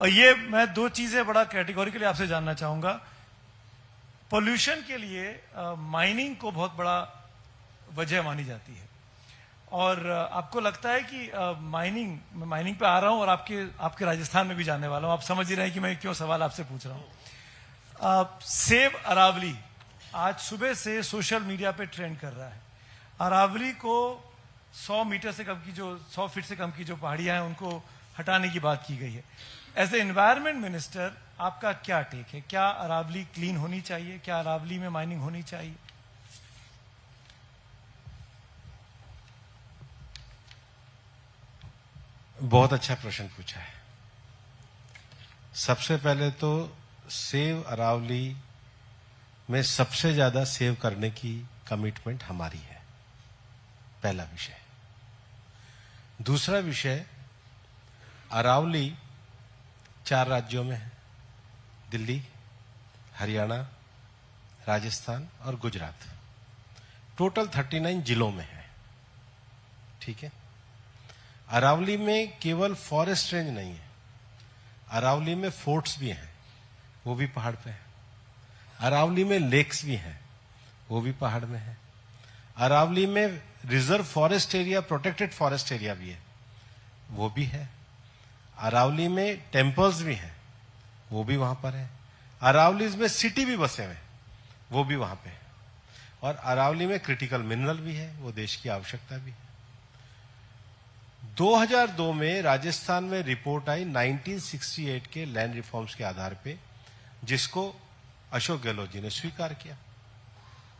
और ये मैं दो चीजें बड़ा कैटेगोरिकली आपसे जानना चाहूंगा। पोल्यूशन के लिए माइनिंग को बहुत बड़ा वजह मानी जाती है और आपको लगता है कि माइनिंग पे आ रहा हूं और आपके राजस्थान में भी जाने वाला हूं। आप समझ ही रहे हैं कि मैं क्यों सवाल आपसे पूछ रहा हूं। सेव अरावली आज सुबह से सोशल मीडिया पे ट्रेंड कर रहा है। अरावली को 100 मीटर से कम की जो 100 फीट से कम की जो पहाड़ियां हैं उनको हटाने की बात की गई है। एज ए एनवायरमेंट मिनिस्टर आपका क्या टेक है? क्या अरावली क्लीन होनी चाहिए? क्या अरावली में माइनिंग होनी चाहिए? बहुत अच्छा प्रश्न पूछा है। सबसे पहले तो सेव अरावली में सबसे ज्यादा सेव करने की कमिटमेंट हमारी है, पहला विषय। दूसरा विषय, अरावली 4 राज्यों में है, दिल्ली, हरियाणा, राजस्थान और गुजरात। टोटल 39 जिलों में है। ठीक है। अरावली में केवल फॉरेस्ट रेंज नहीं है, अरावली में फोर्ट्स भी हैं, वो भी पहाड़ पे है। अरावली में लेक्स भी हैं, वो भी पहाड़ में है। अरावली में reserve forest area, protected forest area भी है, वो भी है। अरावली में टेम्पल्स भी हैं, वो भी वहां पर है। अरावली में सिटी भी बसे हुए, वो भी वहां पे है। और अरावली में क्रिटिकल मिनरल भी है, वो देश की आवश्यकता भी है। 2002 में राजस्थान में रिपोर्ट आई 1968 के लैंड रिफॉर्म्स के आधार पे, जिसको अशोक गहलोत जी ने स्वीकार किया।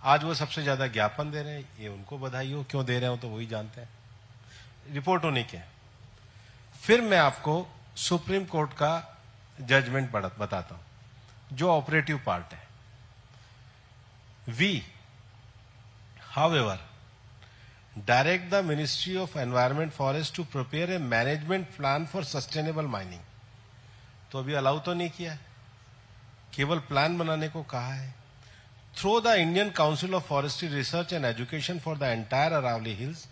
आज वो सबसे ज्यादा ज्ञापन दे रहे हैं, ये उनको बधाई हो, क्यों दे रहे हो तो वही जानते हैं। रिपोर्ट होने के। फिर मैं आपको सुप्रीम कोर्ट का जजमेंट बताता हूं, जो ऑपरेटिव पार्ट है। We however direct the ministry of environment forest to prepare a management plan for sustainable mining. तो अभी अलाउ तो नहीं किया है, केवल प्लान बनाने को कहा है। Through the Indian Council of Forestry Research and Education for the entire Aravalli hills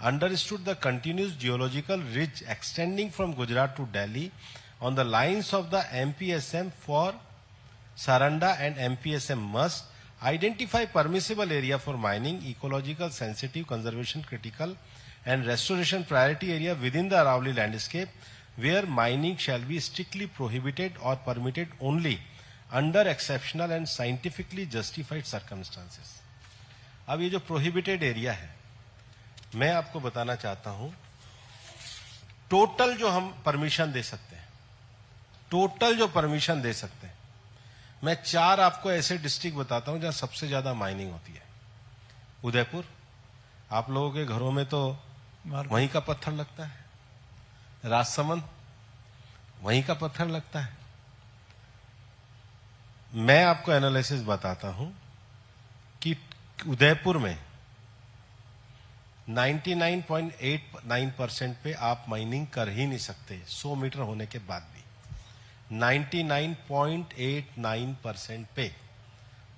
understood the continuous geological ridge extending from Gujarat to Delhi on the lines of the MPSM for Saranda and MPSM must identify permissible area for mining, ecological sensitive, conservation critical and restoration priority area within the Aravalli landscape where mining shall be strictly prohibited or permitted only under exceptional and scientifically justified circumstances. अब ये जो prohibited area है, मैं आपको बताना चाहता हूं, total जो हम परमिशन दे सकते हैं, टोटल जो परमिशन दे सकते हैं, मैं 4 आपको ऐसे डिस्ट्रिक्ट बताता हूं जहां सबसे ज्यादा माइनिंग होती है। उदयपुर, आप लोगों के घरों में तो वहीं का पत्थर लगता है। राजसमंद, वहीं का पत्थर लगता है। मैं आपको एनालिसिस बताता हूं कि उदयपुर में 99.89% पे आप माइनिंग कर ही नहीं सकते, 100 मीटर होने के बाद भी। 99.89% पे,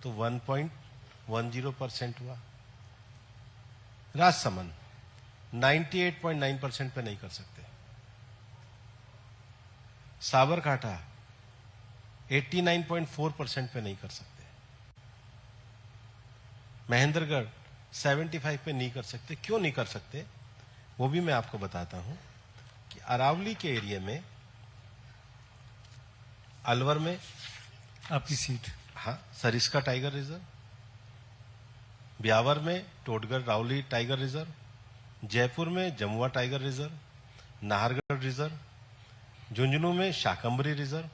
तो 1.10% हुआ। राजसमंद 98.9% पे नहीं कर सकते। साबरकांठा 89.4% पे नहीं कर सकते। महेंद्रगढ़ 75 पे नहीं कर सकते। क्यों नहीं कर सकते, वो भी मैं आपको बताता हूं कि अरावली के एरिया में, अलवर में आपकी सीट, हाँ, सरिस्का टाइगर रिजर्व, ब्यावर में टोटगढ़ रावली टाइगर रिजर्व, जयपुर में Jamua tiger reserve, Nahargarh reserve, Jhunjhunu में शाकंभरी रिजर्व,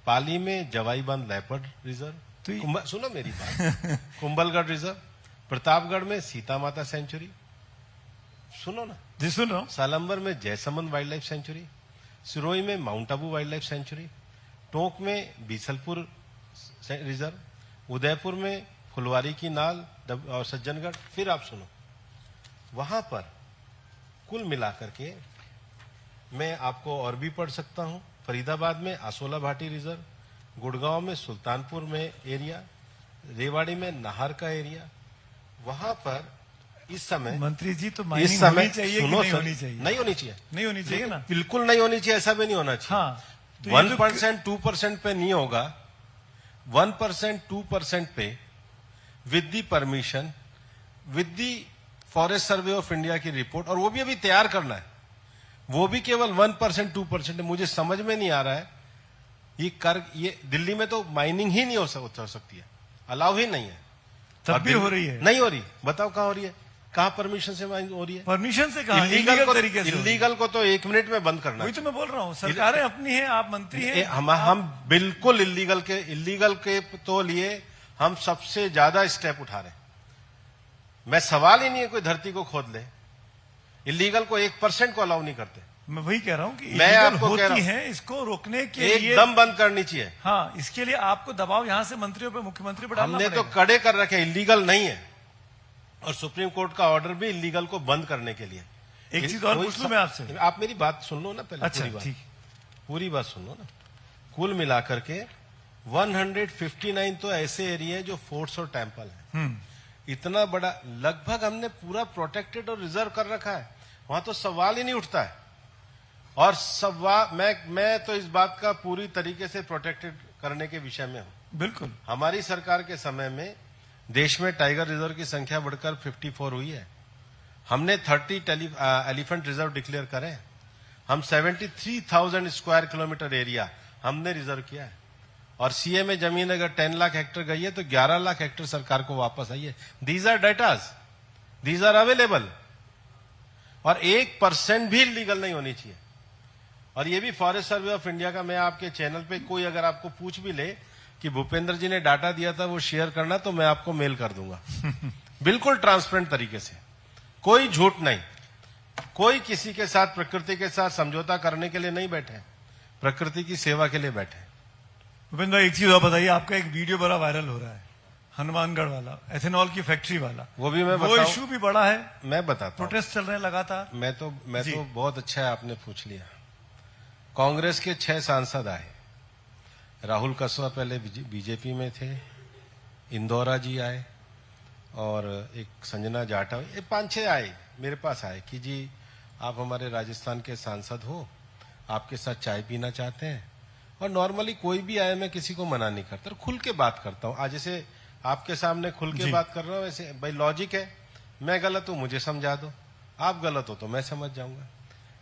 पाली में जवाई बांध लेपर्ड रिजर्व, तो सुनो मेरी बात, कुंभलगढ़ रिजर्व, प्रतापगढ़ में सीता माता सेंचुरी, सुनो ना जी सुनो, सालंबर में Jaisamand wildlife sanctuary, Sirohi में mount Abu wildlife sanctuary, Tonk में बीसलपुर रिजर्व, उदयपुर में फुलवारी की नाल और सज्जनगढ़। फिर आप सुनो, वहां पर कुल मिलाकर के मैं आपको और भी पढ़ सकता हूं। फरीदाबाद में आसोला भाटी रिजर्व, गुड़गांव में सुल्तानपुर में एरिया, रेवाड़ी में नाहर का एरिया। वहां पर इस समय मंत्री जी तो इस समय होनी चाहिए कि नहीं होनी चाहिए? नहीं होनी चाहिए, नहीं होनी चाहिए ना, बिल्कुल नहीं होनी चाहिए, ऐसा भी नहीं होना चाहिए। हाँ, तो ये 1% 2% पे नहीं होगा, 1% 2% पे with the permission, with the forest survey of India की रिपोर्ट, और वो भी अभी तैयार करना है, वो भी केवल 1% 2% है। मुझे समझ में नहीं आ रहा है ये दिल्ली में तो माइनिंग ही नहीं हो सकती है, अलाउ ही नहीं है। तब भी हो रही है? नहीं हो रही। बताओ कहां हो रही है, कहां परमिशन से माइनिंग हो रही है? परमिशन से कहां? इलीगल तरीके से। इलीगल को तो 1 मिनट में बंद करना है। वही तो मैं बोल रहा हूँ, सरकारें अपनी है, आप मंत्री हैं। हम बिल्कुल इलीगल के तो लिए हम सबसे ज्यादा स्टेप उठा रहे हैं। मैं सवाल ही नहीं है कोई धरती को खोद ले, इलीगल को 1% को अलाउ नहीं करते। मैं वही कह रहा हूँ कि मैं इलीगल आपको कह रहा होती हूं, है, इसको रोकने के लिए एकदम बंद करनी चाहिए। हाँ, इसके लिए आपको दबाव यहाँ से मंत्रियों पे, मुख्यमंत्री पे डालना हमने तो पड़ेगा। कड़े कर रखे, इलीगल नहीं है, और सुप्रीम कोर्ट का ऑर्डर भी इलीगल को बंद करने के लिए। एक चीज और पूछ लूं मैं आपसे, आप मेरी बात सुन लो ना पहले। अच्छा ठीक, पूरी बात सुन लो ना। कुल मिलाकर के 159 तो ऐसे एरिया है जो फोर्ट्स और टेम्पल है। इतना बड़ा, लगभग हमने पूरा प्रोटेक्टेड और रिजर्व कर रखा है, वहां तो सवाल ही नहीं उठता है। और मैं तो इस बात का पूरी तरीके से प्रोटेक्टेड करने के विषय में हूं। बिल्कुल। हमारी सरकार के समय में देश में टाइगर रिजर्व की संख्या बढ़कर 54 हुई है। हमने 30 एलिफेंट रिजर्व डिक्लेयर करे। हम 73,000 स्क्वायर किलोमीटर एरिया हमने रिजर्व किया है। और सीए में जमीन अगर 10 लाख हेक्टर गई है तो 11 लाख हेक्टर सरकार को वापस आई है। These are datas, these are available. और 1% भी लीगल नहीं होनी चाहिए। और ये भी फॉरेस्ट सर्वे ऑफ इंडिया का, मैं आपके चैनल पे कोई अगर आपको पूछ भी ले कि भूपेंद्र जी ने डाटा दिया था वो शेयर करना, तो मैं आपको मेल कर दूंगा। बिल्कुल ट्रांसपेरेंट तरीके से, कोई झूठ नहीं। कोई किसी के साथ, प्रकृति के साथ समझौता करने के लिए नहीं बैठे, प्रकृति की सेवा के लिए बैठे। भूपेंद्र, एक चीज और बताइए, आपका एक वीडियो बड़ा वायरल हो रहा है, हनुमानगढ़ वाला, एथेनॉल की फैक्ट्री वाला। वो भी मैं वो इश्यू भी बड़ा है, मैं बताता हूं। प्रोटेस्ट चल रहे हैं लगातार। मैं तो बहुत अच्छा है आपने पूछ लिया। कांग्रेस के 6 सांसद आए। राहुल कसवा पहले बीजेपी में थे, इंदौरा जी आए, और एक संजना जाटा, ये 5-6 आए मेरे पास आए कि जी आप हमारे राजस्थान के सांसद हो, आपके साथ चाय पीना चाहते हैं। और नॉर्मली कोई भी आए, मैं किसी को मना नहीं करता, खुल के बात करता हूं। आज जैसे आपके सामने खुल के बात कर रहा हूं, वैसे भाई लॉजिक है, मैं गलत हूं मुझे समझा दो, आप गलत हो तो मैं समझ जाऊंगा।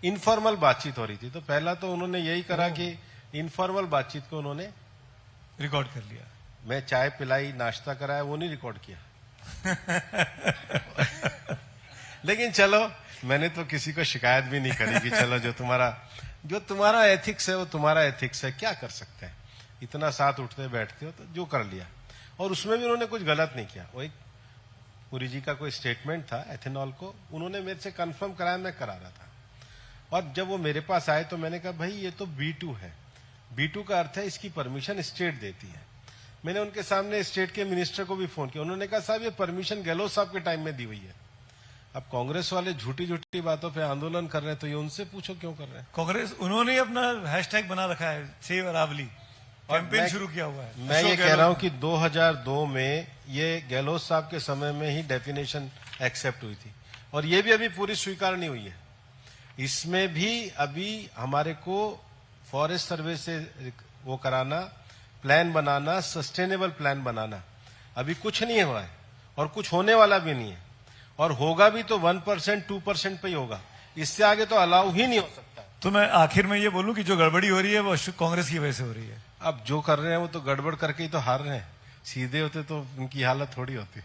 इनफॉर्मल बातचीत हो रही थी, तो पहला तो उन्होंने यही करा कि इनफॉर्मल बातचीत को उन्होंने रिकॉर्ड कर लिया। मैं चाय पिलाई, नाश्ता कराया, वो नहीं रिकॉर्ड किया। लेकिन चलो, मैंने तो किसी को शिकायत भी नहीं करी कि चलो जो तुम्हारा एथिक्स है वो तुम्हारा एथिक्स है, क्या कर सकते हैं। इतना साथ उठते बैठते हो तो जो कर लिया। और उसमें भी उन्होंने कुछ गलत नहीं किया। वो एक पुरी जी का कोई स्टेटमेंट था एथेनॉल को, उन्होंने मेरे से कंफर्म कराया, मैं करा रहा था। और जब वो मेरे पास आए तो मैंने कहा भाई ये तो B2 है। B2 का अर्थ है इसकी परमिशन स्टेट देती है। मैंने उनके सामने स्टेट के मिनिस्टर को भी फोन किया, उन्होंने कहा साहब ये परमिशन गहलोत साहब के टाइम में दी हुई है। अब कांग्रेस वाले झूठी झूठी बातों पे आंदोलन कर रहे हैं, तो ये उनसे पूछो क्यों कर रहे हैं। कांग्रेस, उन्होंने अपना हैशटैग बना रखा है, सेव अरावली, कैंपेन शुरू किया हुआ है। मैं ये कह रहा हूं कि 2002 में ये गहलोत साहब के समय में ही डेफिनेशन एक्सेप्ट हुई थी, और ये भी अभी पूरी स्वीकार नहीं हुई है। इसमें भी अभी हमारे को फॉरेस्ट सर्वे से वो कराना, प्लान बनाना, सस्टेनेबल प्लान बनाना, अभी कुछ नहीं हुआ है और कुछ होने वाला भी नहीं है। और होगा भी तो 1% 2% पे ही होगा, इससे आगे तो अलाउ ही नहीं हो सकता। तो मैं आखिर में ये बोलूं कि जो गड़बड़ी हो रही है वो कांग्रेस की वजह से हो रही है। अब जो कर रहे हैं वो तो गड़बड़ करके ही तो हार रहे हैं, सीधे होते तो उनकी हालत थोड़ी होती।